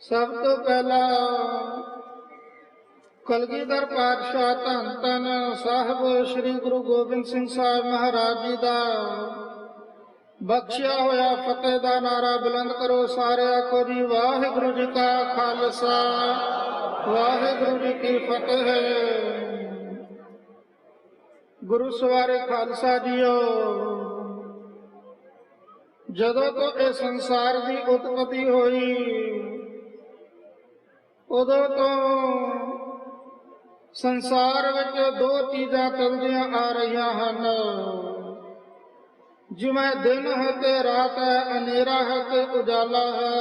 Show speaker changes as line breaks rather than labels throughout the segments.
सब तो पहला कलगीधर पातशाह धन धन साहब श्री गुरु गोबिंद सिंह साहब महाराज जी का बख्शिया होया फतेह का नारा बुलंद करो सारे। आखो जी वाहिगुरु जी का खालसा वाहिगुरु जी की फतेह। गुरु सवारे खालसा जीओ, जदों तो इस संसार की उत्पत्ति हुई उदों तो संसार विच दो चीज़ां चलदियां आ रही हैं, जिवें दिन है ते रात है, अनेरा है ते उजाला है।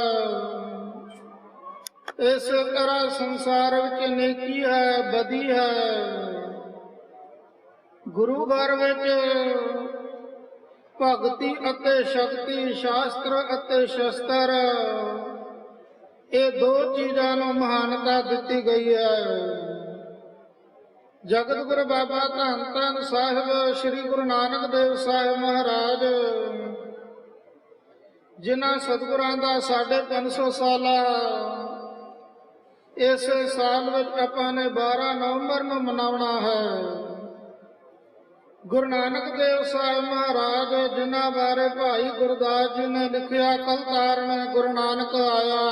इस तरह संसार विच नेकी है बदी है। गुरु घर विच भगती अते शक्ति, शास्त्र अते शस्त्र, ये दो चीज़ों को महानता दी गई है। जगत गुरु बाबा धन धन साहिब श्री गुरु नानक देव साहिब महाराज, जिन्हां सतगुरां दा 550 साला इस साल विच आपां ने 12 नवंबर को मनावना है। गुरु नानक देव साहिब महाराज जिन्हां बारे भाई गुरदास जी ने लिखिया, कल तारन गुरु नानक आया।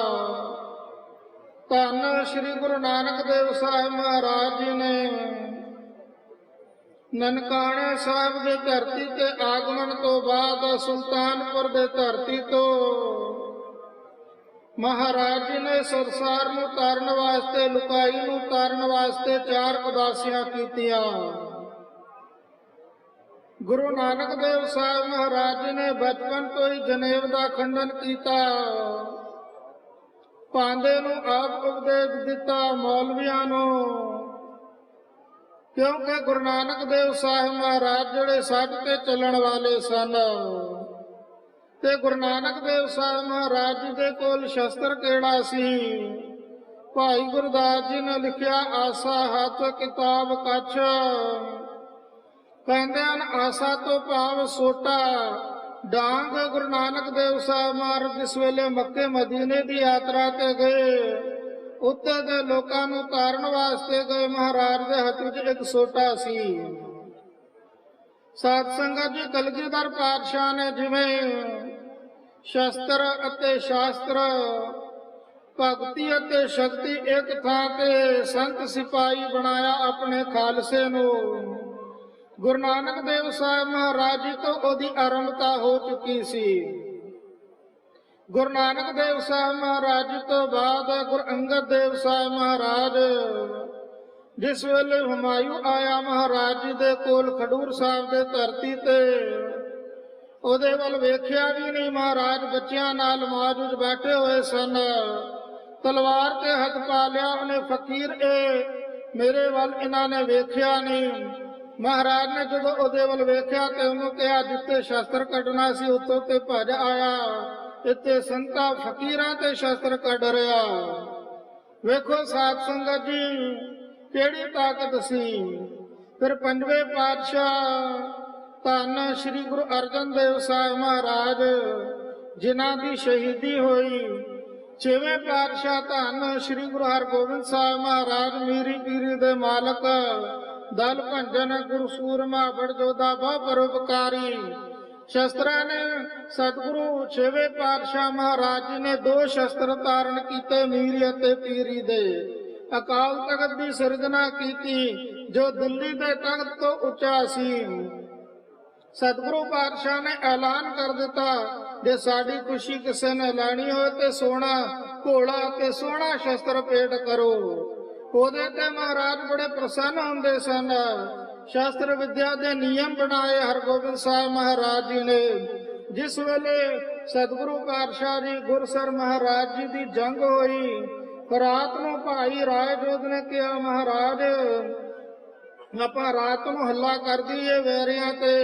धन श्री गुरु नानक देव साहिब महाराज जी ने ननकाने साहब की धरती के आगमन तो बाद सुल्तानपुर के धरती तो महाराज जी ने संसार नूं तारन वास्ते, लुकाई नूं तारन वास्ते 4 उदासियां कीतियां। गुरु नानक देव साहब महाराज जी ने बचपन तो ही जनेब का खंडन किया, पांदे नूं आप उपदेश दिता मौलवियां नूं, क्योंकि गुरु नानक देव साहिब महाराज जिहड़े सच ते चलण वाले सन, ते गुरु नानक देव साहिब महाराज जी दे कोल शस्त्र केड़ा सी। भाई गुरदास जी ने लिखिया, आसा हथ किताब कछ, कहंदे हन आसा तो भाव सोटा। डांग गुरु नानक देव साहिब महाराज जिस वेले मक्के मदीने की यात्रा ते गए, उत्ते दे लोकां नूं तारन वास्ते गए, महाराज दे हथ विच एक सोटा सी। साध संगत जी, कलगीधर पातशाह ने जिवें शस्त्र अते शास्त्र, भगती अते शक्ति एक थां ते संत सिपाही बनाया अपने खालसे नूं। गुरु नानक देव साहिब महाराज जी तो ओदी आरंभता हो चुकी सी। गुरु नानक देव साहिब महाराज जी तो बाद गुरु अंगद देव साहिब महाराज, जिस वेले हुमायूं आया महाराज जी दे कोल खडूर साहब दे धरती ते, ओदे वल वेख्या भी नहीं। महाराज बच्चियां नाल मौज विच बैठे हुए सन, तलवार ते हथ पा लिया उन्हें, फकीर ए मेरे वल इन्हां ने वेख्या नहीं। महाराज ने जदों ओदे वल वेख्या ते उन्होंने कहा, जिते शस्त्र कढ़ना सी उत्तों ते भज आया, इत्ते संता फकीरां ते शस्त्र कढ़ रहा। वेखो साध संगत जी केड़ी ताकत सी। फिर 5वें पातशाह धन श्री गुरु अर्जन देव साहिब महाराज, जिन्हां दी शहीदी हुई। 6वें पातशाह धन श्री गुरु हरगोबिंद साहिब महाराज, मीरी पीरी दे मालक, दल भंजन गुरु सूरमा बड़ जोधा बहु परोपकारी। शस्त्रां ने सतगुरु 6वें पातशाह महाराज जी ने 2 शस्त्र धारण किए, मीरी अते पीरी दे। अकाल तख्त की सिरजना की जो दिल्ली के तख्त तो उच्चा सी। सतगुरु पातशाह ने ऐलान कर दिता, जे साड़ी खुशी किसी ने लैनी हो तो सोना घोड़ा ते सोना शस्त्र भेंट करो। ओदे ते महाराज बड़े प्रसन्न होंदे सन। शास्त्र विद्या के नियम बनाए हरगोबिंद साहिब महाराज जी ने। जिस वेले सतगुरु पातशाह जी गुरसर महाराज जी की जंग हुई, रात को भाई राय जोध ने कहा, महाराज आपां रात को हल्ला कर दीए वैरियां ते।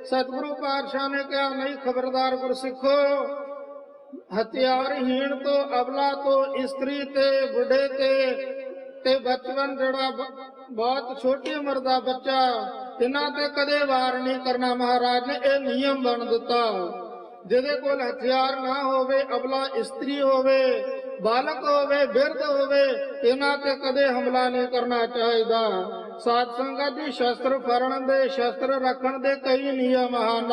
सतगुरु पातशाह ने कहा, नहीं खबरदार गुरसिखो, हथियारहीन तो अबला तो इस्त्री ते बुढ़े ते बचपन जड़ा बहुत छोटी उम्र का बच्चा, इन्हां ते कदे वार नहीं करना। महाराज ने यह नियम बन दिता, जिहदे कोल हथियार ना होवे, अबला इस्त्री होवे, ਬਾਲਕ ਹੋਵੇ ਬਿਰਧ ਹੋਵੇ ਇਹਨਾਂ ਤੇ ਕਦੇ ਹਮਲਾ ਨਹੀਂ ਕਰਨਾ ਚਾਹੀਦਾ। ਸਾਧ ਸੰਗਤ ਜੀ, ਸ਼ਸਤਰ ਫੜਨ ਦੇ ਸ਼ਸਤਰ ਰੱਖਣ ਦੇ ਕਈ ਨਿਯਮ ਹਨ।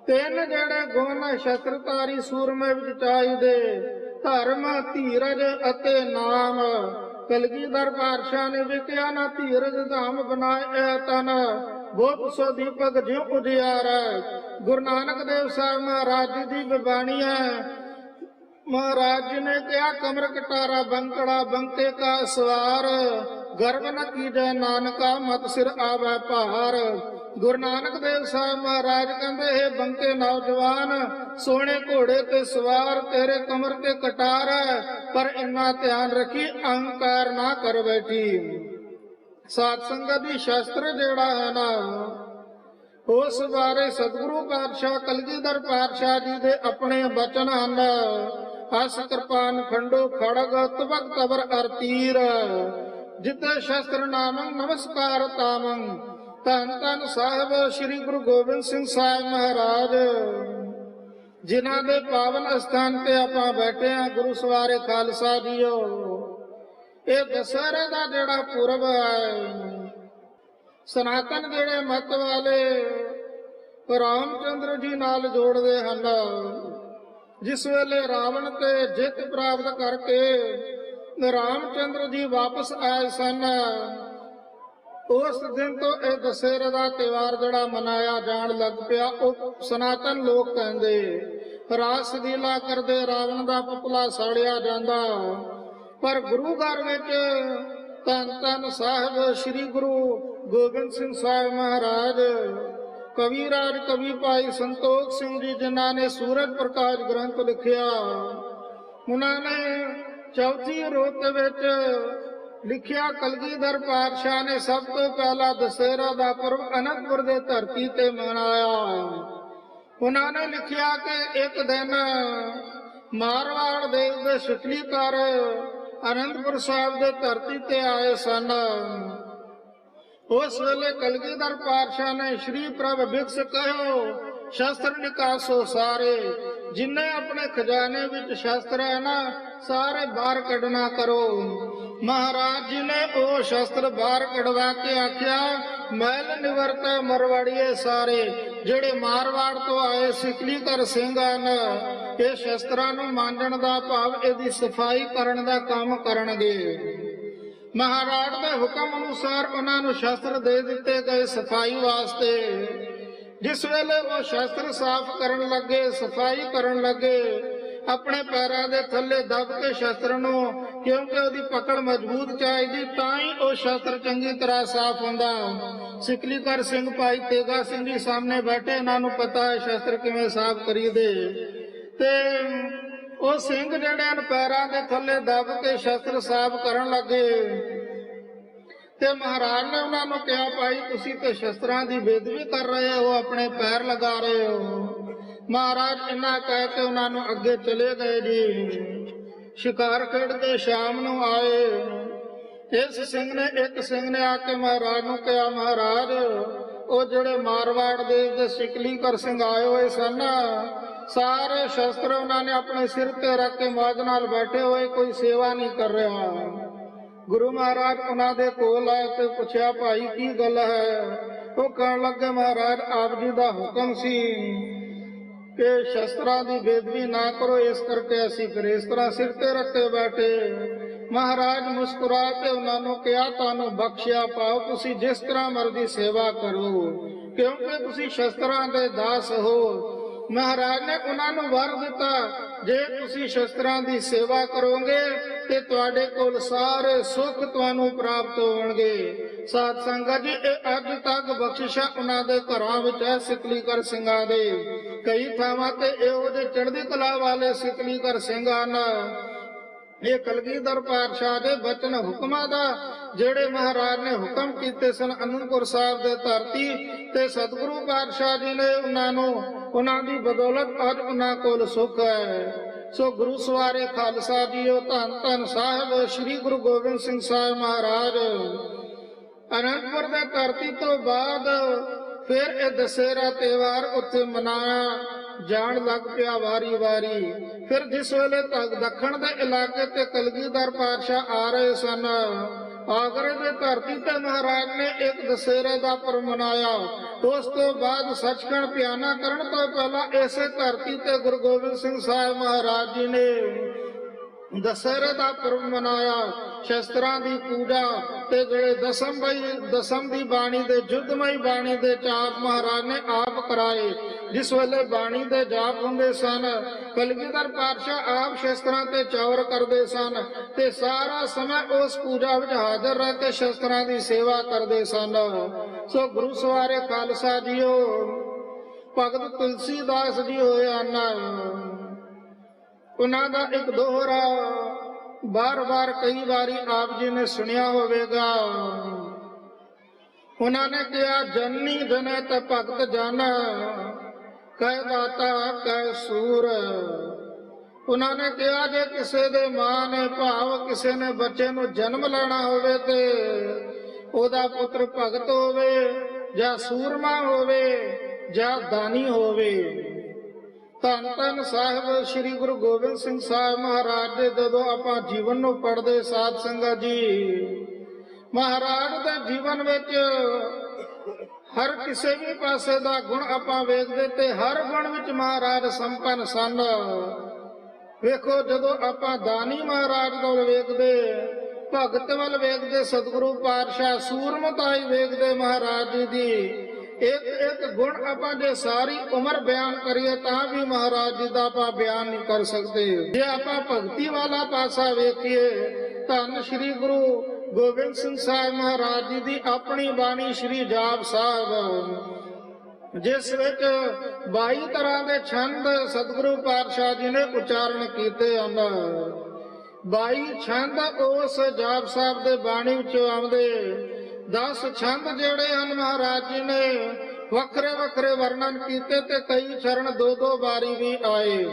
ਤਿੰਨ ਜਿਹੜੇ ਗੁਣ ਸ਼ਸਤਰਧਾਰੀ ਸੂਰਮੇ ਵਿੱਚ ਚਾਹੀਦੇ: ਧਰਮ, ਧੀਰਜ ਅਤੇ ਨਾਮ। ਕਲਗੀਧਰ ਪਾਤਸ਼ਾਹ ਨੇ ਵਿਕਿਆ ਨਾ ਧੀਰਜ ਧਾਮ ਬਣਾਏ ਤਨ, ਬਹੁਤ ਸੋ ਦੀਪਕ ਜਿਉ ਉਜਿਆਰਾ। ਗੁਰੂ ਨਾਨਕ ਦੇਵ ਸਾਹਿਬ ਮਹਾਰਾਜ ਜੀ ਦੀ ਬਾਣੀ ਹੈ। ਮਹਾਰਾਜ ਜੀ ਨੇ ਕਿਹਾ, ਕਮਰ ਕਟਾਰਾ ਬੰਕੜਾ ਬੰਕੇ ਕਾ ਸਵਾਰ, ਗਰਵ ਨ ਕੀਜੈ ਨਾਨਕਾ ਮਤ ਸਿਰ ਆਵੈ ਭਾਰ। ਗੁਰੂ ਨਾਨਕ ਦੇਵ ਸਾਹਿਬ ਮਹਾਰਾਜ ਕਹਿੰਦੇ, ਹੈ ਬੰਕੇ ਨੌਜਵਾਨ, ਸੋਹਣੇ ਘੋੜੇ ਤੇ ਸਵਾਰ, ਤੇਰੇ ਕਮਰ ਤੇ ਕਟਾਰ ਹੈ, ਪਰ ਇੰਨਾ ਧਿਆਨ ਰੱਖੀ ਅਹੰਕਾਰ ਨਾ ਕਰ ਬੈਠੀ। ਸਾਧ ਸੰਗਤ ਦੀ ਸ਼ਸਤਰ ਜਿਹੜਾ ਹੈ ਨਾ, ਉਸ ਬਾਰੇ ਸਤਿਗੁਰੂ ਪਾਤਸ਼ਾਹ ਕਲਗੀਧਰ ਪਾਤਸ਼ਾਹ ਜੀ ਦੇ ਆਪਣੇ ਬਚਨ ਹਨ। ਹਸ ਕਿਰਪਾਨ ਖੰਡੋ ਖੜਗ ਤਬਕ ਤਬਰ ਅਰ ਤੀਰ, ਜਿਤੇ ਸ਼ਸਤਰ ਨਾਮੰ ਨਮਸਕਾਰ ਤਾਮੰ। ਧੰਨ ਧੰਨ ਸਾਹਿਬ ਸ੍ਰੀ ਗੁਰੂ ਗੋਬਿੰਦ ਸਿੰਘ ਸਾਹਿਬ ਮਹਾਰਾਜ, ਜਿਨ੍ਹਾਂ ਦੇ ਪਾਵਨ ਅਸਥਾਨ ਤੇ ਆਪਾਂ ਬੈਠੇ ਹਾਂ। ਗੁਰੂ ਸਵਾਰੇ ਖਾਲਸਾ ਜੀਓ, ਇਹ ਦਸ਼ਹਰੇ ਦਾ ਜਿਹੜਾ ਪੁਰਬ ਹੈ, ਸਨਾਤਨ ਜਿਹੜੇ ਮਤ ਵਾਲੇ ਰਾਮਚੰਦਰ ਜੀ ਨਾਲ ਜੋੜਦੇ ਹਨ। ਜਿਸ ਵੇਲੇ ਰਾਵਣ ਤੇ ਜਿੱਤ ਪ੍ਰਾਪਤ ਕਰਕੇ ਰਾਮਚੰਦਰ ਜੀ ਵਾਪਸ ਆਏ ਸਨ, ਉਸ ਦਿਨ ਤੋਂ ਇਹ ਦਸ਼ਹਰੇ ਦਾ ਤਿਉਹਾਰ ਜਿਹੜਾ ਮਨਾਇਆ ਜਾਣ ਲੱਗ ਪਿਆ। ਉਹ ਸਨਾਤਨ ਲੋਕ ਕਹਿੰਦੇ ਰਾਸ ਲੀਲਾ ਕਰਦੇ ਰਾਵਣ ਦਾ ਪੁਤਲਾ ਸਾੜਿਆ ਜਾਂਦਾ। ਪਰ ਗੁਰੂ ਘਰ ਵਿੱਚ ਧੰਨ ਧੰਨ ਸਾਹਿਬ ਸ੍ਰੀ ਗੁਰੂ ਗੋਬਿੰਦ ਸਿੰਘ ਸਾਹਿਬ ਮਹਾਰਾਜ, ਕਵੀ ਰਾਜ ਕਵੀ ਭਾਈ ਸੰਤੋਖ ਸਿੰਘ ਜੀ, ਜਿਨ੍ਹਾਂ ਨੇ ਸੂਰਜ ਪ੍ਰਕਾਸ਼ ਗ੍ਰੰਥ ਲਿਖਿਆ, ਉਹਨਾਂ ਨੇ ਚੌਥੀ ਰੁੱਤ ਵਿੱਚ ਲਿਖਿਆ, ਕਲਗੀਧਰ ਪਾਤਸ਼ਾਹ ਨੇ ਸਭ ਤੋਂ ਪਹਿਲਾ ਦਸ਼ਹਰਾ ਦਾ ਪੁਰਬ ਅਨੰਦਪੁਰ ਦੇ ਧਰਤੀ ਤੇ ਮਨਾਇਆ। ਉਹਨਾਂ ਨੇ ਲਿਖਿਆ ਕਿ ਇੱਕ ਦਿਨ ਮਾਰਵਾੜ ਦੇਸ਼ ਦੇ ਸ਼ਿਕਲੀਕਾਰ ਅਨੰਦਪੁਰ ਸਾਹਿਬ ਦੇ ਧਰਤੀ ਤੇ ਆਏ ਸਨ। ਉਸ ਵੇਲੇ ਕਲਗੀਧਰ ਪਾਤਸ਼ਾਹ ਨੇ ਸ਼੍ਰੀ ਪ੍ਰਭ ਬਿਕਸ ਕਹਿਓ, ਸ਼ਸਤਰ ਨਿਕਾਸੋ ਸਾਰੇ। ਜਿੰਨੇ ਆਪਣੇ ਖਜ਼ਾਨੇ ਵਿੱਚ ਸ਼ਸਤਰ ਹੈ ਨਾ, ਸਾਰੇ ਬਾਹਰ ਕੱਢਣਾ ਕਰੋ। ਮਹਾਰਾਜ ਜੀ ਨੇ ਉਹ ਸ਼ਸਤਰ ਬਾਹਰ ਕਢਵਾ ਕੇ ਆਖਿਆ, ਮੈਲ ਨਿਵਰਤ ਮਰਵਾੜੀਏ ਸਾਰੇ। ਜਿਹੜੇ ਮਾਰਵਾੜ ਤੋਂ ਆਏ ਸਿਕਲੀਕਰ ਸਿੰਘ ਹਨ, ਇਹ ਸ਼ਸਤਰਾਂ ਨੂੰ ਮਾਂਜਣ ਦਾ ਭਾਵ ਇਹਦੀ ਸਫਾਈ ਕਰਨ ਦਾ ਕੰਮ ਕਰਨਗੇ। ਮਹਾਰਾਜ ਦੇ ਹੁਕਮ ਅਨੁਸਾਰ ਉਹਨਾਂ ਨੂੰ ਸ਼ਸਤਰ ਦੇ ਦਿੱਤੇ ਗਏ ਸਫਾਈ ਵਾਸਤੇ। ਜਿਸ ਵੇਲੇ ਉਹ ਸ਼ਸਤਰ ਸਾਫ਼ ਕਰਨ ਲੱਗੇ, ਸਫਾਈ ਕਰਨ ਲੱਗੇ, ਆਪਣੇ ਪੈਰਾਂ ਦੇ ਥੱਲੇ ਦਬ ਕੇ ਸ਼ਸਤਰ ਨੂੰ, ਕਿਉਂਕਿ ਉਹਦੀ ਪਕੜ ਮਜ਼ਬੂਤ ਚਾਹੀਦੀ, ਤਾਂ ਹੀ ਉਹ ਸ਼ਸਤਰ ਚੰਗੀ ਤਰ੍ਹਾਂ ਸਾਫ਼ ਹੁੰਦਾ। ਸਿਕਲੀਕਰ ਸਿੰਘ ਭਾਈ ਤੇਗਾ ਸਿੰਘ ਜੀ ਸਾਹਮਣੇ ਬੈਠੇ, ਇਹਨਾਂ ਨੂੰ ਪਤਾ ਹੈ ਸ਼ਸਤਰ ਕਿਵੇਂ ਸਾਫ਼ ਕਰੀਦੇ। ਤੇ ਉਹ ਸਿੰਘ ਜਿਹੜੇ ਹਨ ਪੈਰਾਂ ਦੇ ਥੱਲੇ ਦਬ ਕੇ ਸ਼ਸਤਰ ਸਾਫ਼ ਕਰਨ ਲੱਗੇ। ਤੇ ਮਹਾਰਾਜ ਨੇ ਉਹਨਾਂ ਨੂੰ ਕਿਹਾ, ਭਾਈ ਤੁਸੀਂ ਤੇ ਸ਼ਸਤਰਾਂ ਦੀ ਬੇਅਦਬੀ ਕਰ ਰਹੇ ਹੋ, ਆਪਣੇ ਪੈਰ ਲਗਾ ਰਹੇ ਹੋ। ਮਹਾਰਾਜ ਇਹਨਾਂ ਕਹਿ ਕੇ ਉਹਨਾਂ ਨੂੰ ਅੱਗੇ ਚਲੇ ਗਏ ਜੀ। ਸ਼ਿਕਾਰ ਖੇਡ ਕੇ ਸ਼ਾਮ ਨੂੰ ਆਏ। ਇੱਕ ਸਿੰਘ ਨੇ ਆ ਕੇ ਮਹਾਰਾਜ ਨੂੰ ਕਿਹਾ, ਮਹਾਰਾਜ ਉਹ ਜਿਹੜੇ ਮਾਰਵਾੜ ਦੇ ਸਿਕਲੀਕਰ ਸਿੰਘ ਆਏ ਹੋਏ ਸਨ, ਸਾਰੇ ਸ਼ਸਤਰ ਉਹਨਾਂ ਨੇ ਆਪਣੇ ਸਿਰ ਤੇ ਰੱਖ ਕੇ ਮੌਜ ਨਾਲ ਬੈਠੇ ਹੋਏ, ਕੋਈ ਸੇਵਾ ਨਹੀਂ ਕਰ ਰਿਹਾ। ਗੁਰੂ ਮਹਾਰਾਜ ਉਹਨਾਂ ਦੇ ਕੋਲ ਆਏ ਤੇ ਪੁੱਛਿਆ, ਭਾਈ ਕੀ ਗੱਲ ਹੈ? ਉਹ ਕਹਿਣ ਲੱਗੇ, ਮਹਾਰਾਜ ਆਪ ਜੀ ਦਾ ਹੁਕਮ ਸੀ ਕਿ ਸ਼ਸਤਰਾਂ ਦੀ ਬੇਅਦਬੀ ਨਾ ਕਰੋ, ਇਸ ਕਰਕੇ ਅਸੀਂ ਫਿਰ ਇਸ ਤਰ੍ਹਾਂ ਸਿਰ ਤੇ ਰੱਖੇ ਬੈਠੇ। ਮਹਾਰਾਜ ਮੁਸਕਰਾ ਕੇ ਉਹਨਾਂ ਨੂੰ ਕਿਹਾ, ਤੁਹਾਨੂੰ ਬਖਸ਼ਿਆ ਪਾਓ, ਤੁਸੀਂ ਜਿਸ ਤਰ੍ਹਾਂ ਮਰਜ਼ੀ ਸੇਵਾ ਕਰੋ, ਕਿਉਂਕਿ ਤੁਸੀਂ ਸ਼ਸਤਰਾਂ ਦੇ ਦਾਸ ਹੋ। ਮਹਾਰਾਜ ਨੇ ਉਹਨਾਂ ਨੂੰ ਵਰ ਦਿੱਤਾ, ਜੇ ਤੁਸੀਂ ਸ਼ਸਤਰਾਂ ਦੀ ਸੇਵਾ ਕਰੋਗੇ ਤੇ ਤੁਹਾਡੇ ਕੋਲ ਸਾਰੇ ਸੁੱਖ ਤੁਹਾਨੂੰ ਪ੍ਰਾਪਤ ਹੋਣਗੇ। ਸਾਧ ਸੰਗਤ ਜੀ, ਇਹ ਅੱਜ ਤੱਕ ਬਖਸ਼ਿਸ਼ਾਂ ਉਹਨਾਂ ਦੇ ਘਰਾਂ ਵਿੱਚ ਹੈ ਸਿਕਲੀਕਰ ਸਿੰਘਾਂ ਦੇ। ਕਈ ਥਾਵਾਂ ਤੇ ਇਹੋ ਜਿਹੇ ਚੜ੍ਹਦੀ ਕਲਾ ਵਾਲੇ ਸਿਕਲੀਕਰ ਸਿੰਘ ਹਨ। ਇਹ ਕਲਗੀਧਰ ਪਾਤਸ਼ਾਹ ਦੇ ਬਚਨ ਹੁਕਮਾਂ ਦਾ, ਜਿਹੜੇ ਮਹਾਰਾਜ ਨੇ ਹੁਕਮ ਕੀਤੇ ਸਨ ਅਨੰਦਪੁਰ ਸਾਹਿਬ ਦੇ ਧਰਤੀ ਤੇ, ਸਤਿਗੁਰੂ ਪਾਤਸ਼ਾਹ ਜੀ ਨੇ ਉਹਨਾਂ ਦੀ ਬਦੌਲਤ ਅੱਜ ਉਹਨਾਂ ਕੋਲ ਸੁੱਖ ਹੈ। ਸੋ ਗੁਰੂ ਸਵਾਰੇ ਖਾਲਸਾ ਜੀਓ, ਧੰਨ ਧੰਨ ਸਾਹਿਬ ਸ੍ਰੀ ਗੁਰੂ ਗੋਬਿੰਦ ਸਿੰਘ ਸਾਹਿਬ ਮਹਾਰਾਜ। ਅਨੰਦਪੁਰ ਦੇ ਧਰਤੀ ਤੋਂ ਬਾਅਦ ਫਿਰ ਇਹ ਦਸ਼ਹਰਾ ਤਿਉਹਾਰ ਉੱਥੇ ਮਨਾਇਆ। ਜਾਣ ਲੱਗ ਪਿਆ ਵਾਰੀ ਵਾਰੀ। ਫਿਰ ਜਿਸ ਵੇਲੇ ਤੱਕ ਦੱਖਣ ਦੇ ਇਲਾਕੇ ਤੇ ਕਲਗੀਧਰ ਪਾਤਸ਼ਾਹ ਆ ਰਹੇ ਸਨ, ਆਗਰੇ ਦੇ ਧਰਤੀ ਤੇ ਮਹਾਰਾਜ ਨੇ ਇੱਕ ਦਸ਼ਹਰੇ ਦਾ ਪੁਰਬ ਮਨਾਇਆ। ਉਸ ਤੋਂ ਬਾਅਦ ਸੱਚਖੰਡ ਪਿਆਨਾ ਕਰਨ ਤੋਂ ਪਹਿਲਾਂ ਇਸੇ ਧਰਤੀ ਤੇ ਗੁਰੂ ਗੋਬਿੰਦ ਸਿੰਘ ਸਾਹਿਬ ਮਹਾਰਾਜ ਜੀ ਨੇ ਦਸ਼ਹਰੇ ਦਾ ਪੁਰਬ ਮਨਾਇਆ। ਸ਼ਸਤਰਾਂ ਦੀ ਪੂਜਾ ਤੇ ਜਿਹੜੇ ਦਸਮ ਦੀ ਬਾਣੀ ਦੇ ਜੁੱਧਮਈ ਬਾਣੀ ਦੇ ਜਾਪ ਮਹਾਰਾਜ ਨੇ ਆਪ ਕਰਾਏ। ਜਿਸ ਵੇਲੇ ਬਾਣੀ ਦੇ ਜਾਪ ਹੁੰਦੇ ਸਨ, ਕਲਗੀਧਰ ਪਾਤਸ਼ਾਹ ਆਪ ਸ਼ਸਤਰਾਂ ਤੇ ਚੌਰ ਕਰਦੇ ਸਨ ਤੇ ਸਾਰਾ ਸਮਾਂ ਉਸ ਪੂਜਾ ਵਿੱਚ ਹਾਜ਼ਰ ਰਹਿ ਕੇ ਸ਼ਸਤਰਾਂ ਦੀ ਸੇਵਾ ਕਰਦੇ ਸਨ। ਸੋ ਗੁਰੂ ਸਵਾਰੇ ਖਾਲਸਾ ਜੀਓ, ਭਗਤ ਤੁਲਸੀਦਾਸ ਜੀ ਹੋਏ ਹਨ। ਉਹਨਾਂ ਦਾ ਇੱਕ ਦੋਹਰਾ ਬਾਰ-ਬਾਰ ਕਈ ਵਾਰੀ ਆਪ ਜੀ ਨੇ ਸੁਣਿਆ ਹੋਵੇਗਾ। ਉਹਨਾਂ ਨੇ ਕਿਹਾ, ਜਨਨੀ ਜਨੈ ਤ ਭਗਤ ਜਨ, ਕਹਿ ਦਾਤਾ ਕਹਿ ਸੂਰ। ਉਹਨਾਂ ਨੇ ਕਿਹਾ, ਜੇ ਕਿਸੇ ਦੇ ਮਾਂ ਨੇ ਭਾਵ ਕਿਸੇ ਨੇ ਬੱਚੇ ਨੂੰ ਜਨਮ ਲੈਣਾ ਹੋਵੇ ਤੇ ਉਹਦਾ ਪੁੱਤਰ ਭਗਤ ਹੋਵੇ ਜਾਂ ਸੂਰਮਾ ਹੋਵੇ ਜਾਂ ਦਾਨੀ ਹੋਵੇ। ਧੰਨ ਧੰਨ ਸਾਹਿਬ ਸ੍ਰੀ ਗੁਰੂ ਗੋਬਿੰਦ ਸਿੰਘ ਸਾਹਿਬ ਮਹਾਰਾਜ ਦੇ ਜਦੋਂ ਆਪਾਂ ਜੀਵਨ ਨੂੰ ਪੜ੍ਹਦੇ ਸਾਧ ਸੰਗਤ ਜੀ, ਮਹਾਰਾਜ ਦੇ ਜੀਵਨ ਵਿੱਚ ਹਰ ਕਿਸੇ ਵੀ ਪਾਸੇ ਦਾ ਗੁਣ ਆਪਾਂ ਵੇਖਦੇ ਤੇ ਹਰ ਗੁਣ ਵਿੱਚ ਮਹਾਰਾਜ ਸੰਪੰਨ ਸਨ। ਵੇਖੋ, ਜਦੋਂ ਆਪਾਂ ਦਾਨੀ ਮਹਾਰਾਜ ਵੱਲ ਵੇਖਦੇ, ਭਗਤ ਵੱਲ ਵੇਖਦੇ, ਸਤਿਗੁਰੂ ਪਾਤਸ਼ਾਹ ਸੂਰਮਤਾਈ ਵੇਖਦੇ ਮਹਾਰਾਜ ਜੀ ਦੀ, ਇੱਕ ਇੱਕ ਗੁਣ ਆਪਾਂ ਜੇ ਸਾਰੀ ਉਮਰ ਬਿਆਨ ਕਰੀਏ ਤਾਂ ਵੀ ਮਹਾਰਾਜ ਜੀ ਦਾ ਆਪਾਂ ਬਿਆਨ ਨਹੀਂ ਕਰ ਸਕਦੇ। ਜੇ ਆਪਾਂ ਭਗਤੀ ਵਾਲਾ ਪਾਸਾ ਵੇਖੀਏ, ਧੰਨ ਸ੍ਰੀ ਗੁਰੂ ਗੋਬਿੰਦ ਸਿੰਘ ਸਾਹਿਬ ਮਹਾਰਾਜ ਜੀ ਦੀ ਆਪਣੀ ਬਾਣੀ ਸ੍ਰੀ ਜਾਪ ਸਾਹਿਬ, ਜਿਸ ਵਿੱਚ 22 ਤਰ੍ਹਾਂ ਦੇ ਛੰਦ ਸਤਿਗੁਰੂ ਪਾਤਸ਼ਾਹ ਜੀ ਨੇ ਉਚਾਰਨ ਕੀਤੇ ਹਨ। 22 ਛੰਦ ਉਸ ਜਾਪ ਸਾਹਿਬ ਦੇ ਬਾਣੀ ਵਿੱਚੋਂ ਆਉਂਦੇ। 10 ਛੰਦ ਜਿਹੜੇ ਹਨ ਮਹਾਰਾਜ ਜੀ ਨੇ ਵੱਖਰੇ ਵੱਖਰੇ ਵਰਣਨ ਕੀਤੇ ਤੇ ਕਈ ਚਰਨ ਦੋ ਦੋ ਵਾਰੀ ਵੀ ਆਏ।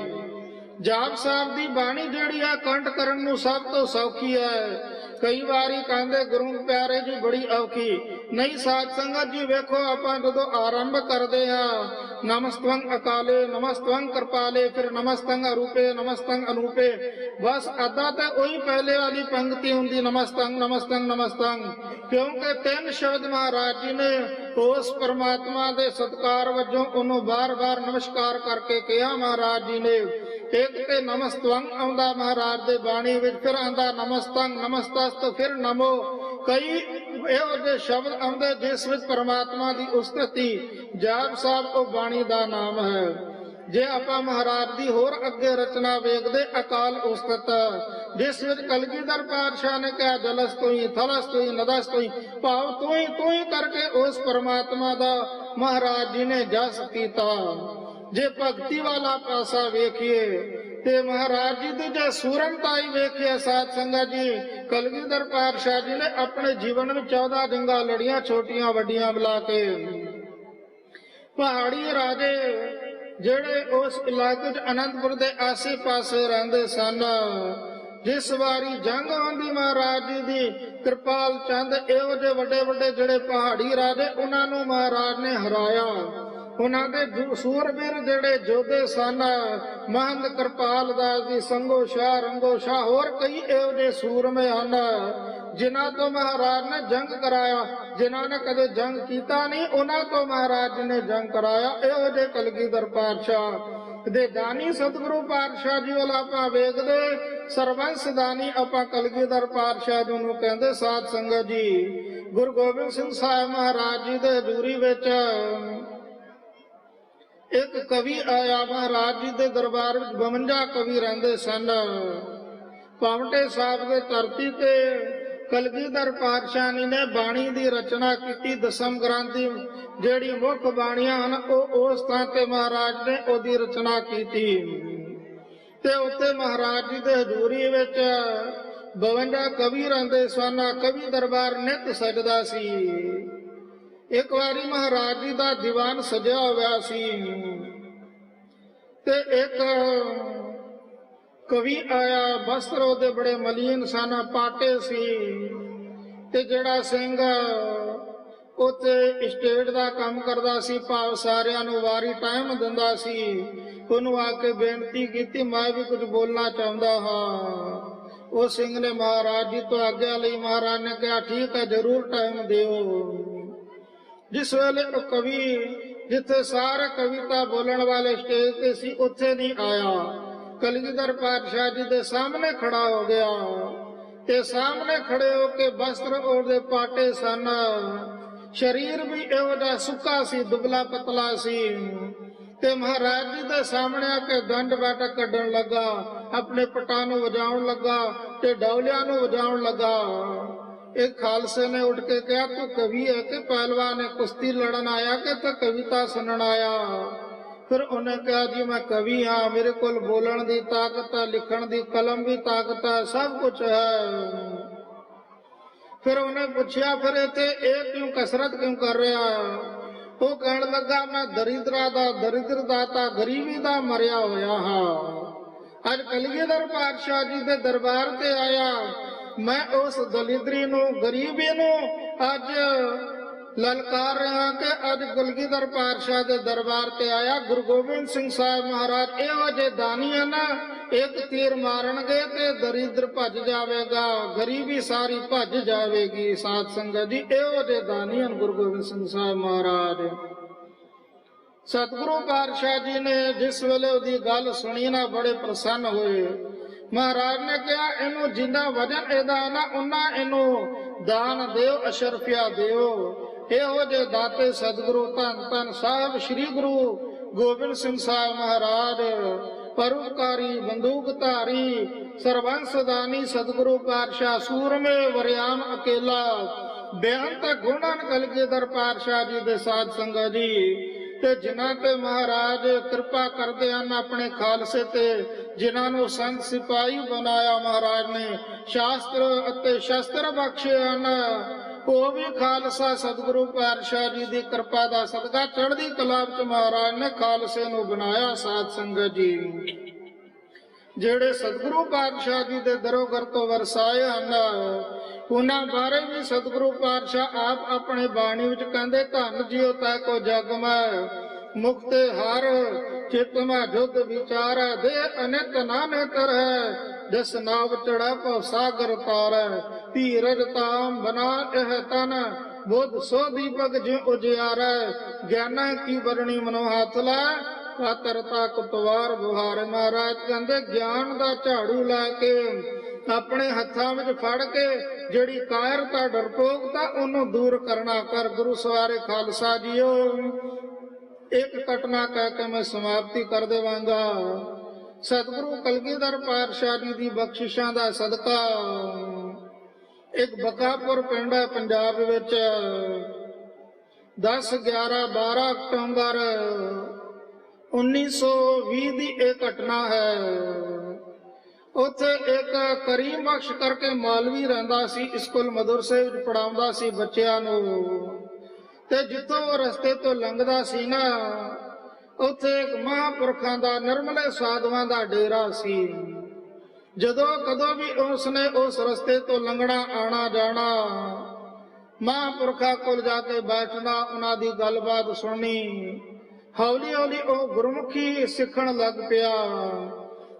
ਜਾਪ ਸਾਹਿਬ ਦੀ ਬਾਣੀ ਜਿਹੜੀ ਆ ਕੰਠ ਕਰਨ ਨੂੰ ਸਭ ਤੋਂ ਸੌਖੀ ਹੈ। ਕਈ ਵਾਰੀ ਕਹਿੰਦੇ ਗੁਰੂ ਪਿਆਰੇ ਜੀ ਬੜੀ ਔਖੀ ਨਹੀਂ। ਸਾਧ ਸੰਗਤ ਜੀ ਵੇਖੋ, ਆਪਾਂ ਜਦੋਂ ਆਰੰਭ ਕਰਦੇ ਹਾਂ, ਨਮਸਤਵੰ ਅਕਾਲੇ, ਨਮਸਤਵੰ ਕਿਰਪਾਲੇ, ਫਿਰ ਨਮਸਤੰ ਅਰੂਪੇ, ਨਮਸਤੰ ਅਨੂਪੇ, ਬਸ ਅੱਧਾ ਤਾਂ ਉਹੀ ਪਹਿਲੇ ਵਾਲੀ ਪੰਕਤੀ ਹੁੰਦੀ, ਨਮਸਤੰ ਨਮਸਤੰ ਨਮਸਤੰ। ਕਿਉਂਕਿ 3 ਸ਼ਬਦ ਮਹਾਰਾਜ ਜੀ ਨੇ ਉਸ ਪਰਮਾਤਮਾ ਦੇ ਸਤਿਕਾਰ ਵਜੋਂ ਉਹਨੂੰ ਬਾਰ-ਬਾਰ ਨਮਸਕਾਰ ਕਰਕੇ ਕਿਹਾ ਮਹਾਰਾਜ ਜੀ ਨੇ। ਇੱਕ ਤੇ ਨਮਸਤਵੰ ਆਉਂਦਾ ਮਹਾਰਾਜ ਦੇ ਬਾਣੀ ਵਿੱਚ, ਫਿਰ ਆਉਂਦਾ ਨਮਸਤੰ, ਨਮਸਤਸਤ, ਫਿਰ ਨਮੋ। ਕਈ ਇਹੋ ਜਿਹੇ ਸ਼ਬਦ ਆਉਂਦੇ ਜਿਸ ਵਿੱਚ ਪਰਮਾਤਮਾ ਦੀ ਉਸਤਤੀ। ਜਾਪ ਸਾਹਿਬ ਉਹ ਬਾਣੀ ਦਾ ਨਾਮ ਹੈ। ਜੇ ਆਪਾਂ ਮਹਾਰਾਜ ਦੀ ਹੋਰ ਅੱਗੇ ਰਚਨਾ ਵੇਖਦੇ, ਅਕਾਲ ਉਸਤਤ, ਜਿਸ ਵਿੱਚ ਕਲਗੀਧਰ ਪਾਤਸ਼ਾਹ ਨੇ ਕਿਹਾ, ਜਲਸ ਤੋਈ, ਥਲਸ ਤੋਈ, ਨਦਸ ਤੋਈ, ਭਾਵ ਤੂੰ ਹੀ ਕਰਕੇ ਉਸ ਪਰਮਾਤਮਾ ਦਾ ਮਹਾਰਾਜ ਜੀ ਨੇ ਜਸ ਕੀਤਾ। ਜੇ ਭਗਤੀ ਵਾਲਾ ਪਾਸਾ ਵੇਖੀਏ ਤੇ ਮਹਾਰਾਜ ਜੀ ਦੀ ਜੇ ਸੂਰਮਤਾਈ ਵੇਖੀਏ ਸਾਧ ਸੰਗਤ ਜੀ, ਕਲਗੀਧਰ ਪਾਤਸ਼ਾਹ ਜੀ ਨੇ ਆਪਣੇ ਜੀਵਨ ਵਿੱਚ 14 ਜੰਗਾਂ ਲੜੀਆਂ, ਛੋਟੀਆਂ ਵੱਡੀਆਂ ਮਿਲਾ ਕੇ। ਪਹਾੜੀ ਰਾਜੇ ਜਿਹੜੇ ਉਸ ਇਲਾਕੇ ਚ ਅਨੰਦਪੁਰ ਦੇ ਆਸੇ ਪਾਸੇ ਰਹਿੰਦੇ ਸਨ, ਜਿਸ ਵਾਰੀ ਜੰਗ ਆਉਂਦੀ ਮਹਾਰਾਜ ਜੀ ਦੀ, ਕਿਰਪਾਲ ਚੰਦ ਇਹੋ ਜਿਹੇ ਵੱਡੇ ਵੱਡੇ ਜਿਹੜੇ ਪਹਾੜੀ ਰਾਜੇ, ਉਹਨਾਂ ਨੂੰ ਮਹਾਰਾਜ ਨੇ ਹਰਾਇਆ। ਉਹਨਾਂ ਦੇ ਸੂਰਬੀਰ ਜਿਹੜੇ ਯੋਧੇ ਸਨ, ਮਹੰਤ ਕਿਰਪਾਲ ਦਾਸ ਜੀ, ਸੰਗੋ ਸ਼ਾਹ, ਰੰਗੋ ਸ਼ਾਹ, ਹੋਰ ਕਈ ਇਹੋ ਜਿਹੇ ਸੂਰਮੇ ਹਨ ਜਿਨ੍ਹਾਂ ਤੋਂ ਮਹਾਰਾਜ ਨੇ ਜੰਗ ਕਰਾਇਆ। ਜਿਨ੍ਹਾਂ ਨੇ ਕਦੇ ਜੰਗ ਕੀਤਾ ਨਹੀਂ, ਉਹਨਾਂ ਤੋਂ ਮਹਾਰਾਜ ਜੀ ਨੇ ਜੰਗ ਕਰਾਇਆ। ਇਹੋ ਜਿਹੇ ਕਲਗੀਧਰ ਪਾਤਸ਼ਾਹ ਦੇ ਦਾਨੀ ਸਤਿਗੁਰੂ ਪਾਤਸ਼ਾਹ ਜੀ ਵੱਲ ਆਪਾਂ ਵੇਖਦੇ, ਸਰਬੰਸ ਦਾਨੀ ਆਪਾਂ ਕਲਗੀਧਰ ਪਾਤਸ਼ਾਹ ਜੀ ਨੂੰ ਕਹਿੰਦੇ। ਸਾਧ ਸੰਗਤ ਜੀ, ਗੁਰੂ ਗੋਬਿੰਦ ਸਿੰਘ ਸਾਹਿਬ ਮਹਾਰਾਜ ਜੀ ਦੇ ਹਜ਼ੂਰੀ ਵਿੱਚ ਇੱਕ ਕਵੀ ਆਇਆ। ਮਹਾਰਾਜ ਜੀ ਦੇ ਦਰਬਾਰ ਵਿੱਚ 52 ਕਵੀ ਰਹਿੰਦੇ ਸਨ। ਪਾਵਟੇ ਸਾਹਿਬ ਦੇ ਧਰਤੀ ਤੇ ਕਲਗੀਧਰ ਪਾਤਸ਼ਾਹ ਨੇ ਬਾਣੀ ਦੀ ਰਚਨਾ ਕੀਤੀ। ਦਸਮ ਗ੍ਰੰਥ ਦੀ ਜਿਹੜੀ ਮੁੱਖ ਬਾਣੀਆਂ ਹਨ, ਉਹ ਉਸ ਥਾਂ ਤੇ ਮਹਾਰਾਜ ਨੇ ਉਹਦੀ ਰਚਨਾ ਕੀਤੀ ਤੇ ਉੱਥੇ ਮਹਾਰਾਜ ਜੀ ਦੇ ਹਜ਼ੂਰੀ ਵਿੱਚ 52 ਕਵੀ ਰਹਿੰਦੇ ਸਨ। ਕਵੀ ਦਰਬਾਰ ਨਿਤ ਸਜਦਾ ਸੀ। ਇੱਕ ਵਾਰੀ ਮਹਾਰਾਜ ਜੀ ਦਾ ਦੀਵਾਨ ਸਜਿਆ ਹੋਇਆ ਸੀ ਤੇ ਇੱਕ ਕਵੀ ਆਇਆ। ਵਸਤਰ ਉਹਦੇ ਬੜੇ ਮਲੀਨ ਸਨ, ਪਾਟੇ ਸੀ ਤੇ ਜਿਹੜਾ ਸਿੰਘ ਉੱਥੇ ਸਟੇਟ ਦਾ ਕੰਮ ਕਰਦਾ ਸੀ, ਭਾਵ ਸਾਰਿਆਂ ਨੂੰ ਵਾਰੀ ਟਾਈਮ ਦਿੰਦਾ ਸੀ, ਉਹਨੂੰ ਆ ਕੇ ਬੇਨਤੀ ਕੀਤੀ, ਮੈਂ ਵੀ ਕੁਝ ਬੋਲਣਾ ਚਾਹੁੰਦਾ ਹਾਂ। ਉਹ ਸਿੰਘ ਨੇ ਮਹਾਰਾਜ ਜੀ ਤੋਂ ਆਗਿਆ ਲਈ। ਮਹਾਰਾਜ ਨੇ ਕਿਹਾ ਠੀਕ ਹੈ, ਜ਼ਰੂਰ ਟਾਈਮ ਦਿਓ। ਜਿਸ ਵੇਲੇ ਉਹ ਕਵੀ, ਜਿੱਥੇ ਸਾਰੇ ਕਵਿਤਾ ਬੋਲਣ ਵਾਲੇ ਸਟੇਜ ਤੇ ਸੀ, ਉੱਥੇ ਨਹੀਂ ਆਇਆ। ਕਲਗੀਧਰ ਪਾਤਸ਼ਾਹ ਜੀ ਦੇ ਸਾਹਮਣੇ ਖੜਾ ਹੋ ਗਿਆ ਤੇ ਸਾਹਮਣੇ ਖੜੇ ਹੋ ਕੇ ਵਸਤਰ ਉਹਦੇ ਪਾਟੇ ਸਨ। ਸਰੀਰ ਵੀ ਇਹੋ ਜਿਹਾ ਸੁੱਕਾ ਸੀ, ਦੁਬਲਾ ਪਤਲਾ ਸੀ ਤੇ ਮਹਾਰਾਜ ਜੀ ਦੇ ਸਾਹਮਣੇ ਆ ਕੇ ਦੰਡ ਬੈਠਕ ਕੱਢਣ ਲੱਗਾ, ਆਪਣੇ ਪਟਾਂ ਨੂੰ ਵਜਾਉਣ ਲੱਗਾ ਤੇ ਡੌਲਿਆਂ ਨੂੰ ਵਜਾਉਣ ਲੱਗਾ। एक खालसे ने उठ के कहा, तू कवि है कि पहलवान है, कुश्ती लड़न आया कि तो कविता सुनन आया? फिर उन्हें कहा जी मैं कवि हाँ, मेरे को बोलन की ताकत है, लिखण की कलम भी ताकत है, सब कुछ है। फिर उन्हें पूछा फिर इतने एक क्यों कसरत क्यों कर रहा है? वो कहने लगा मैं दरिद्रा दा दरिद्र दाता गरीबी दा मरिया होया हाँ। अज कलगीधर पातशाह जी के दरबार से आया, मैं उस दलिद्री नू गरीबी नू अज ललकार रहा कि अज कलगीधर पातशाह के दरबार ते आया। गुरु गोबिंद सिंह साहब महाराज इहो जे दानी है ना, एक तीर मारनगे ते दरिद्र भज जावेगा, गरीबी सारी भज जावेगी। साध संगत जी इहो जे दानी हैं गुरु गोबिंद सिंह साहब महाराज। सतगुरु पातशाह जी ने जिस वेले उहदी गल सुनी ना, बड़े प्रसन्न हुए। महाराज ने कहा इनू जिन्ना वजन एदा ना उन्ना इनू दान देओ, अशरफिया देओ। इहो जे दाते सतगुरु धन धन साहब श्री गुरु गोबिंद सिंह साहब महाराज, परोपकारी बंदूकधारी सरबंस दानी सतगुरु पातशाह, सूरमे वरियाम अकेला, बेअंत गुणन कलगीधर पातशाह जी दे साध संगत जी। ते जिन्हां ते महाराज कृपा करते हैं अपने खालसे ते, जिन्हां नूं संत सिपाही बनाया महाराज ने, शास्त्र अते शस्त्र बख्शे हैं, वो भी खालसा सतगुरु पातशाह जी की कृपा का सदका चढ़दी कला च महाराज ने खालसे नूं बनाया। साध संगत जी जेड़े सतगुरु पातशाह जी के दरोगर तो वरसाए हैं, उन्हां बारे भी सतगुरु पातशाह आप अपने बाणी विच कहंदे, धन जियो तै को जग में मुक्ते हर चित में जुद विचार दे अनित नानेतर है, जस नाव चढ़ा को सागर तार धीरज ताम बना एह तन बुध सो दीपक जिं उजियार, ज्ञान की बरणी मनो हाथ ला कातरता कुतवार बुहार। महाराज कहंदे ज्ञान दा झाड़ू लैके अपने हत्थां विच फड़ के जिहड़ी कायरता डरपोकता उन्होंने दूर करना कर। गुरु सवारे खालसा जीओ एक घटना कह के मैं समाप्ति कर देवांगा। सतगुरु कलगीधर पातशाह जी की बख्शिशां दा सदका एक बकापुर पिंड है पंजाब विच 10, 11, 12 अक्टूबर 1920 की एक घटना है। उत्थे एक करीम बख्श करके मौलवी रहिंदा सी, स्कूल मदरसे विच पढ़ाउंदा सी बच्चियां नूं। ते जिथों रस्ते तो लंघदा सी ना, उत्थे एक महापुरखां दा निर्मले साधुआं दा डेरा सी। जदों कदों भी उसने उस रस्ते तो लंघना आना जाना, महापुरखा कोल जाके बैठना, उन्हां दी गलबात सुननी। हौली हौली वह गुरमुखी सीखण लग पिया।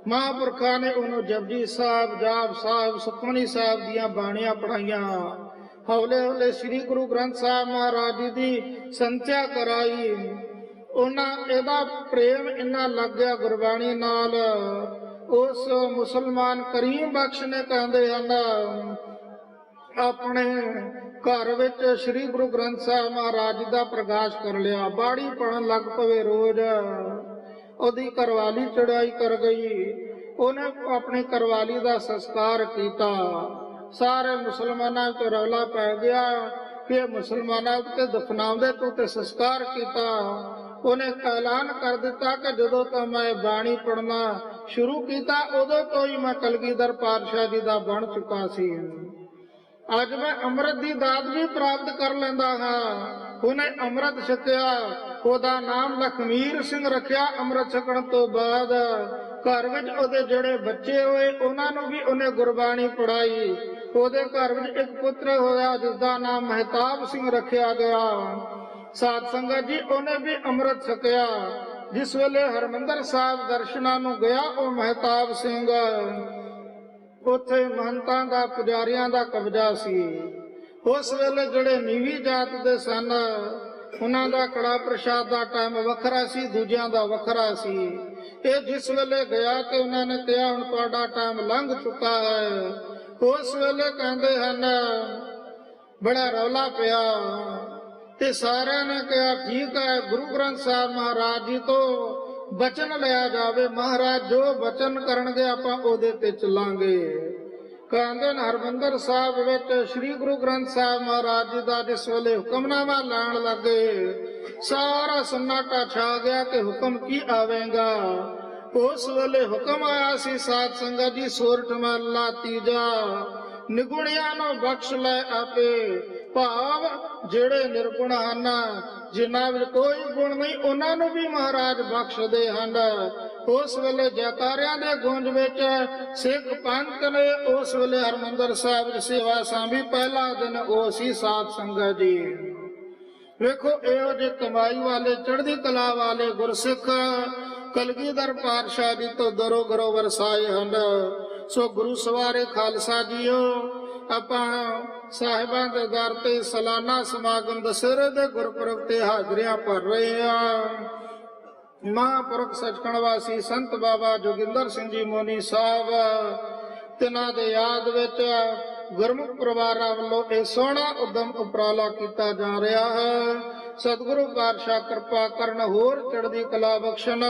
महापुरखा ने उन्होंने जपजी साहब, जाप साहब, सुखमनी साहब दियां बाणियां पढ़ाइया। हौले हौले श्री गुरु ग्रंथ साहब महाराज जी की संथ्या कराई। उन्हां इहदा प्रेम इन्ना लग गया गुरबाणी नाल। उस मुसलमान करीम बख्श ने कहते हैं अपने घर विच श्री गुरु ग्रंथ साहब महाराज जी का प्रकाश कर लिया। बाड़ी पढ़न लग पवे रोज। ओदी घरवाली चढ़ाई कर गई। उन्हें अपनी घरवाली का संस्कार किया। सारे मुसलमानों तो रौला पै गया कि मुसलमानों ते दफनाउंदे तू ते संस्कार किया। उन्हें ऐलान कर दिता कि जदों तो मैं बाणी पढ़ना शुरू किया उदों तो ही मैं कलगीधर पातशाह जी का बन चुका सी। अज मैं अमृत की दात भी प्राप्त कर लेंदा हाँ। उन्हें अमृत छकिया, ओदा नाम लखमीर सिंह रखिया। अमृत छकण तो बाद घर विच ओदे जेड़े बच्चे होए उन्होंने भी उन्हें गुरबाणी पढ़ाई। ओदे घर विच एक पुत्र होया जिसका नाम महताब सिंह रखिया गया। साध संगत जी उन्हें भी अमृत छकिया। ਜਿਸ ਵੇਲੇ ਹਰਮੰਦਰ ਸਾਹਿਬ ਦਰਸ਼ਨਾਂ ਨੂੰ ਗਿਆ ਉਹ ਮਹਿਤਾਬ ਸਿੰਘ, ਉੱਥੇ ਮਹੰਤਾਂ ਦਾ ਪੁਜਾਰੀਆਂ ਦਾ ਕਬਜ਼ਾ ਸੀ। ਉਸ ਵੇਲੇ ਜਿਹੜੇ ਨੀਵੀਂ ਜਾਤ ਦੇ ਸਨ ਉਹਨਾਂ ਦਾ ਕੜਾ ਪ੍ਰਸ਼ਾਦ ਦਾ ਟਾਈਮ ਵੱਖਰਾ ਸੀ, ਦੂਜਿਆਂ ਦਾ ਵੱਖਰਾ ਸੀ। ਇਹ ਜਿਸ ਵੇਲੇ ਗਿਆ ਤੇ ਉਹਨਾਂ ਨੇ ਕਿਹਾ ਹੁਣ ਤੁਹਾਡਾ ਟਾਈਮ ਲੰਘ ਚੁੱਕਾ ਹੈ। ਉਸ ਵੇਲੇ ਕਹਿੰਦੇ ਹਨ ਬੜਾ ਰੌਲਾ ਪਿਆ ਤੇ ਸਾਰਿਆਂ ਨੇ ਕਿਹਾ ਠੀਕ ਹੈ, ਗੁਰੂ ਗ੍ਰੰਥ ਸਾਹਿਬ ਮਹਾਰਾਜ ਜੀ ਤੋਂ ਬਚਨ ਲਿਆ ਜਾਵੇ, ਮਹਾਰਾਜ ਜੋ ਬਚਨ ਕਰਨਗੇ ਆਪਾਂ ਉਹਦੇ ਤੇ ਚੱਲਾਂਗੇ। ਕਹਿੰਦੇ ਨੇ ਹਰਮੰਦਰ ਸਾਹਿਬ ਵਿੱਚ ਸ੍ਰੀ ਗੁਰੂ ਗ੍ਰੰਥ ਸਾਹਿਬ ਮਹਾਰਾਜ ਜੀ ਦਾ ਜਿਸ ਵੇਲੇ ਹੁਕਮਨਾਮਾ ਲੈਣ ਲੱਗੇ ਸਾਰਾ ਸੰਨਾਟਾ ਛਾ ਗਿਆ ਕਿ ਹੁਕਮ ਕੀ ਆਵੇਗਾ। ਉਸ ਵੇਲੇ ਹੁਕਮ ਆਇਆ ਸੀ ਸਾਧ ਸੰਗਤ ਜੀ, ਸੋਰਠ ਮਹਲਾ ਤੀਜਾ, ਨਿਗੁਣਿਆਂ ਨੂੰ ਬਖਸ਼ ਲੈ ਆਪੇ। ਭਾਵ ਜਿਹੜੇ ਨਿਰਗੁਣ ਹਨ, ਜਿਨ੍ਹਾਂ ਵਿੱਚ ਕੋਈ ਗੁਣ ਨਹੀਂ, ਉਹਨਾਂ ਨੂੰ ਵੀ ਮਹਾਰਾਜ ਬਖਸ਼ਦੇ ਹਨ। ਉਸ ਵੇਲੇ ਜੈਕਾਰਿਆਂ ਦੇ ਗੂੰਜ ਵਿੱਚ ਸਿੱਖ ਪੰਥ ਨੇ ਉਸ ਵੇਲੇ ਹਰਮੰਦਰ ਸਾਹਿਬ ਦੀ ਸੇਵਾ ਸਾਂਭੀ। ਪਹਿਲਾ ਦਿਨ ਉਹ ਸੀ ਸਾਧ ਸੰਗਤ ਜੀ। ਵੇਖੋ ਇਹੋ ਜਿਹੇ ਕਮਾਈ ਵਾਲੇ ਚੜ੍ਹਦੀ ਕਲਾ ਵਾਲੇ ਗੁਰਸਿੱਖ ਕਲਗੀਧਰ ਪਾਤਸ਼ਾਹ ਜੀ ਤੋਂ ਦਰੋ ਗਰੋ ਵਰਸਾਏ ਹਨ। ਸੋ ਗੁਰੂ ਸਵਾਰੇ ਖਾਲਸਾ ਜੀਓ, ਆਪਾਂ ਸਾਹਿਬਾਂ ਦੇ ਦਰ ਤੇ ਸਾਲਾਨਾ ਸਮਾਗਮ ਦਸਹਿਰੇ ਦੇ ਗੁਰਪੁਰਬ ਤੇ ਹਾਜ਼ਰੀਆਂ ਭਰ ਰਹੇ ਹਾਂ। ਮਹਾਂਪੁਰਖ ਸੱਚਖੰਡ ਵਾਸੀ ਸੰਤ ਬਾਬਾ ਜੋਗਿੰਦਰ ਸਿੰਘ ਜੀ ਮੋਨੀ ਸਾਹਿਬ, ਤਿਨਾਂ ਦੇ ਯਾਦ ਵਿੱਚ ਗੁਰਮੁਖ ਪਰਿਵਾਰਾਂ ਵੱਲੋਂ ਇਹ ਸੋਹਣਾ ਉਦਮ ਉਪਰਾਲਾ ਕੀਤਾ ਜਾ ਰਿਹਾ ਹੈ। ਸਤਿਗੁਰੂ ਪਾਤਸ਼ਾਹ ਕਿਰਪਾ ਕਰਨ, ਹੋਰ ਚੜ੍ਹਦੀ ਕਲਾ ਬਖਸ਼ਣ।